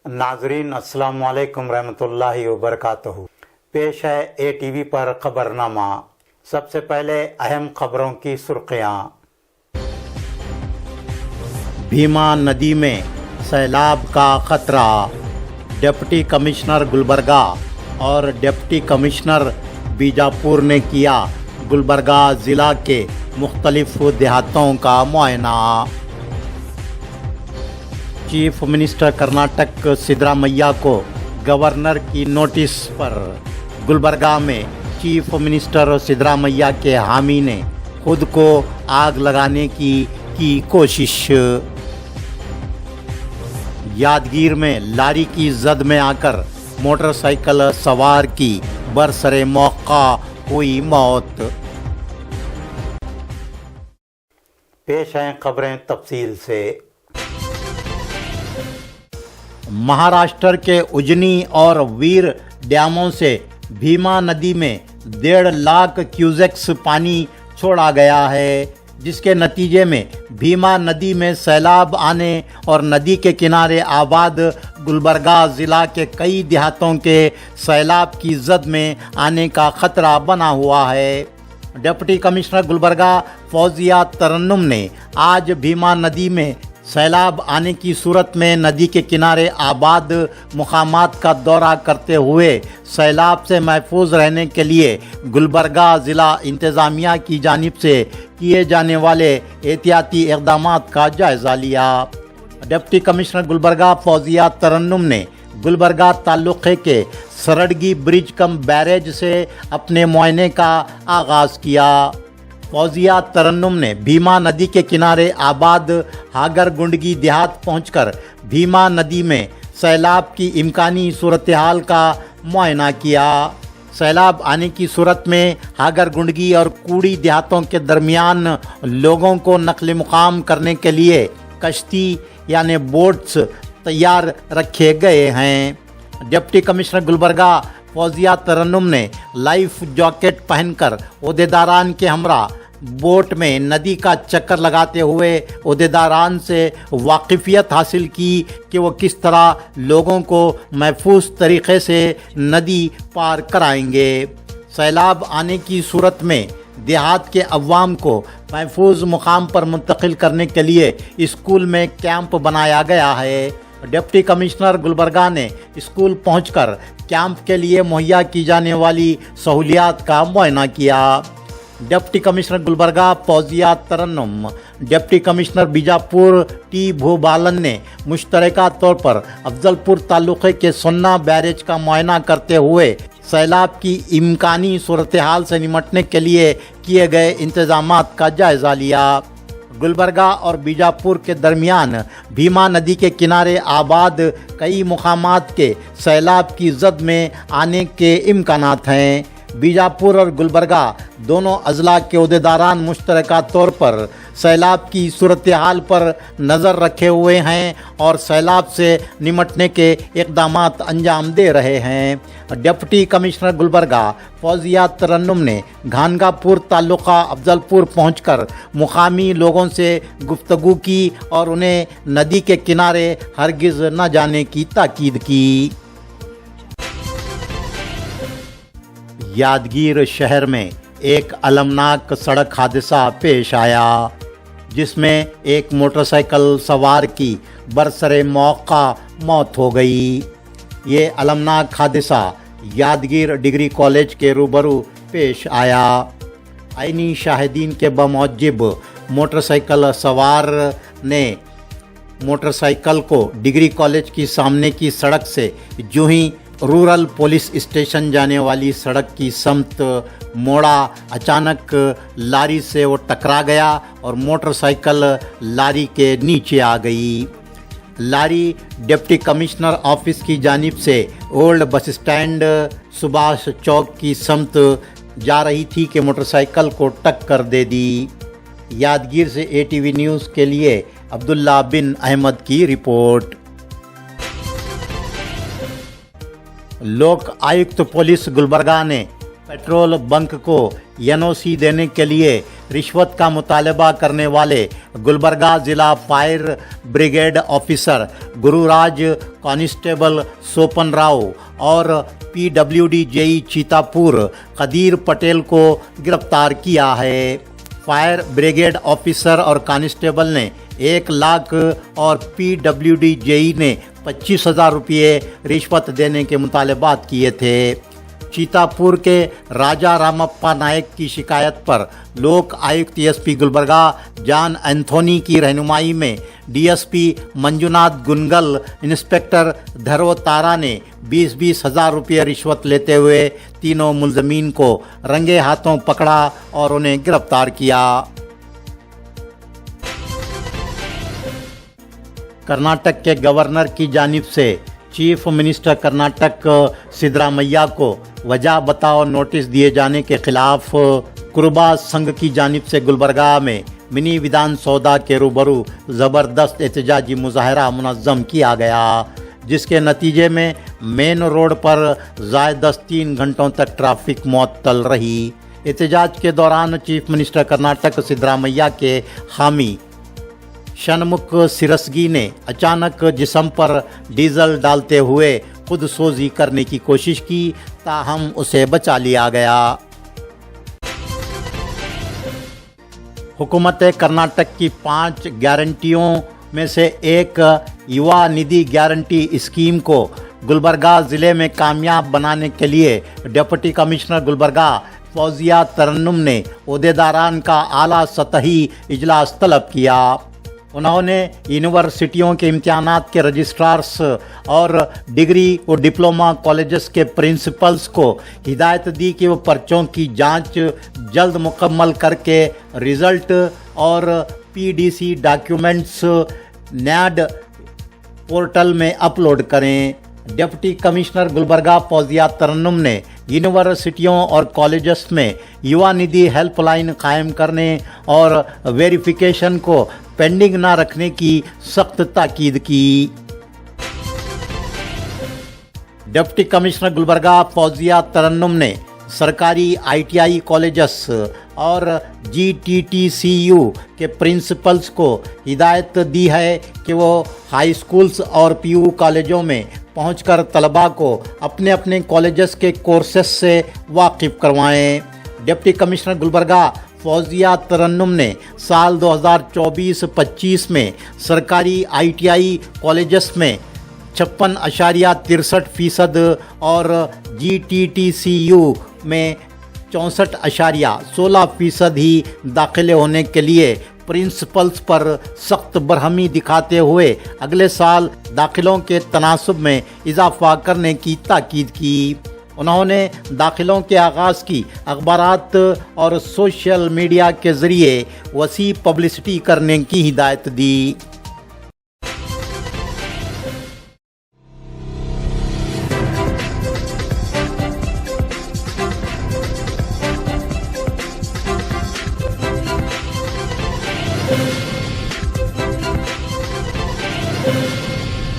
नाजरीन अस्सलाम वालेकुम रहमतुल्लाहि व बरकातहू। पेश है ATV पर खबरनामा। सबसे पहले अहम खबरों की सुर्खियाँ। भीमा नदी में सैलाब का खतरा। डिप्टी कमिश्नर गुलबर्गा और डिप्टी कमिश्नर बीजापुर ने किया गुलबर्गा ज़िला के मुख्तलिफ देहातों का मुआयना। चीफ मिनिस्टर कर्नाटक सिद्धरामैया को गवर्नर की नोटिस पर। गुलबर्गा में चीफ मिनिस्टर सिद्धरामैया के हामी ने खुद को आग लगाने की कोशिश। यादगीर में लारी की जद में आकर मोटरसाइकिल सवार की बरसरे मौका हुई मौत। पेश हैं खबरें तफसील से। महाराष्ट्र के उजनी और वीर डैमों से भीमा नदी में 1.5 लाख क्यूसेक्स पानी छोड़ा गया है, जिसके नतीजे में भीमा नदी में सैलाब आने और नदी के किनारे आबाद गुलबर्गा ज़िला के कई देहातों के सैलाब की जद में आने का खतरा बना हुआ है। डिप्टी कमिश्नर गुलबर्गा फौजिया तरन्नुम ने आज भीमा नदी में सैलाब आने की सूरत में नदी के किनारे आबाद मुकामात का दौरा करते हुए सैलाब से महफूज रहने के लिए गुलबर्गा ज़िला इंतज़ामिया की जानिब से किए जाने वाले एहतियाती इक़दामात का जायज़ा लिया। डिप्टी कमिश्नर गुलबर्गा फौजिया तरन्नुम ने गुलबर्गा ताल्लुक़े के सरडगी ब्रिज कम बैरेज से अपने मुआयने का आगाज़ किया। फौजिया तरन्नुम ने भीमा नदी के किनारे आबाद हागर गुंडगी देहात पहुंचकर भीमा नदी में सैलाब की इम्कानी सूरत हाल का मुआयना किया। सैलाब आने की सूरत में हागर गुंडगी और कूड़ी देहातों के दरमियान लोगों को नकल मुकाम करने के लिए कश्ती यानी बोट्स तैयार रखे गए हैं। डिप्टी कमिश्नर गुलबर्गा फौजिया तरन्नुम ने लाइफ जैकेट पहनकर ओहदेदारान के हमरा बोट में नदी का चक्कर लगाते हुए ओहदेदारान से वाकिफियत हासिल की कि वो किस तरह लोगों को महफूज तरीक़े से नदी पार कराएंगे। सैलाब आने की सूरत में देहात के अवाम को महफूज मुकाम पर मुंतकिल करने के लिए स्कूल में कैंप बनाया गया है। डिप्टी कमिश्नर गुलबर्गा ने स्कूल पहुंचकर कैंप के लिए मुहैया की जाने वाली सहूलियात का मुआयना किया। डिप्टी कमिश्नर गुलबर्गा फौजिया तरन्नुम, डिप्टी कमिश्नर बीजापुर टी भूबालन ने मुश्तरका तौर पर अफजलपुर तालुक़े के सुन्ना बैरेज का मुआयना करते हुए सैलाब की इम्कानी सूरत हाल से निमटने के लिए किए गए इंतजामात का जायज़ा लिया। गुलबर्गा और बीजापुर के दरमियान भीमा नदी के किनारे आबाद कई मुकामात के सैलाब की जद में आने के इम्कानात हैं। बीजापुर और गुलबर्गा दोनों अजला के ओहदेदारान मुश्तरका तौर पर सैलाब की सूरत हाल पर नज़र रखे हुए हैं और सैलाब से निमटने के इक़दामात अंजाम दे रहे हैं। डिप्टी कमिश्नर गुलबर्गा फौजिया तरन्नुम ने घानगापुर ताल्लुक़ा अफजलपुर पहुंचकर मुकामी लोगों से गुफ्तगू की और उन्हें नदी के किनारे हरगिज़ न जाने की ताकीद की। यादगीर शहर में एक अलमनाक सड़क हादसा पेश आया, जिसमें एक मोटरसाइकिल सवार की बरसरे मौका मौत हो गई। ये अलमनाक हादसा यादगीर डिग्री कॉलेज के रूबरू पेश आया। आईनी शाहिदीन के बमौजिब मोटरसाइकिल सवार ने मोटरसाइकिल को डिग्री कॉलेज की सामने की सड़क से यूं ही रूरल पुलिस स्टेशन जाने वाली सड़क की समत मोड़ा, अचानक लारी से वो टकरा गया और मोटरसाइकिल लारी के नीचे आ गई। लारी डिप्टी कमिश्नर ऑफिस की जानिब से old bus stand Subhash Chowk की समत जा रही थी कि मोटरसाइकिल को टक्कर दे दी। यादगीर से ATV न्यूज़ के लिए अब्दुल्ला बिन अहमद की रिपोर्ट। लोक आयुक्त पुलिस गुलबर्गा ने पेट्रोल बंक को एनओसी देने के लिए रिश्वत का मुतालबा करने वाले गुलबर्गा जिला fire brigade officer Gururaj, constable Sopan Rao और पीडब्ल्यूडी जेई चीतापुर कदीर पटेल को गिरफ्तार किया है। फायर ब्रिगेड ऑफिसर और कांस्टेबल ने 1 लाख और पीडब्ल्यूडी जेई ने 25,000 रुपये रिश्वत देने के मुतालबात किए थे। चीतापुर के राजा रामप्पा नायक की शिकायत पर लोक आयुक्त एसपी गुलबर्गा जॉन एंथोनी की रहनुमाई में डीएसपी मंजुनाथ गुनगल, इंस्पेक्टर धर्व तारा ने 20-20 हज़ार रुपये रिश्वत लेते हुए तीनों मुलजमीन को रंगे हाथों पकड़ा और उन्हें गिरफ्तार किया। कर्नाटक के गवर्नर की जानिब से चीफ मिनिस्टर कर्नाटक सिद्धरामैया को वजह बताओ नोटिस दिए जाने के खिलाफ कुरबा संघ की जानिब से गुलबर्गा में मिनी विधान सौदा के रूबरू ज़बरदस्त एहतजाजी मुजाहरा मुनज़्ज़म किया गया, जिसके नतीजे में मेन रोड पर ज़ायद 3 घंटों तक ट्रैफिक मुअत्तल रही। एहतजाज के दौरान चीफ मिनिस्टर कर्नाटक सिद्धरामैया के हामी षणमुख सिरसगी ने अचानक जिस्म पर डीजल डालते हुए खुदसोजी करने की कोशिश की, ताहम उसे बचा लिया गया। हुकूमत कर्नाटक की 5 गारंटियों में से एक युवा निधि गारंटी स्कीम को गुलबर्गा ज़िले में कामयाब बनाने के लिए डिप्टी कमिश्नर गुलबर्गा फौजिया तरन्नुम ने ओहदेदारान का आला सतही इजलास तलब किया। उन्होंने यूनिवर्सिटियों के इम्तिहानात के रजिस्ट्रार्स और डिग्री और डिप्लोमा कॉलेजेस के प्रिंसिपल्स को हिदायत दी कि वो पर्चों की जांच जल्द मुकम्मल करके रिज़ल्ट और पीडीसी डॉक्यूमेंट्स नैड पोर्टल में अपलोड करें। डिप्टी कमिश्नर गुलबर्गा फौजिया तरन्नुम ने यूनिवर्सिटियों और कॉलेजेस में युवा निधि हेल्पलाइन कायम करने और वेरिफिकेशन को पेंडिंग ना रखने की सख्त ताकीद की। डिप्टी कमिश्नर गुलबर्गा फौजिया तरन्नुम ने सरकारी आईटीआई कॉलेजेस और जीटीटीसीयू के प्रिंसिपल्स को हिदायत दी है कि वो हाई स्कूल्स और पीयू कॉलेजों में पहुंचकर तलबा को अपने अपने कॉलेजेस के कोर्सेस से वाकिफ़ करवाएं। डिप्टी कमिश्नर गुलबर्गा फौजिया तरन्नुम ने साल 2024-25 में सरकारी आईटीआई कॉलेजेस में 56.63% और जीटीटीसीयू में 64.16% ही दाखिले होने के लिए प्रिंसिपल्स पर सख्त बरहमी दिखाते हुए अगले साल दाखिलों के तनासब में इजाफा करने की ताकीद की। उन्होंने दाखिलों के आगाज़ की अखबारात और सोशल मीडिया के ज़रिए वसी पब्लिसिटी करने की हिदायत दी।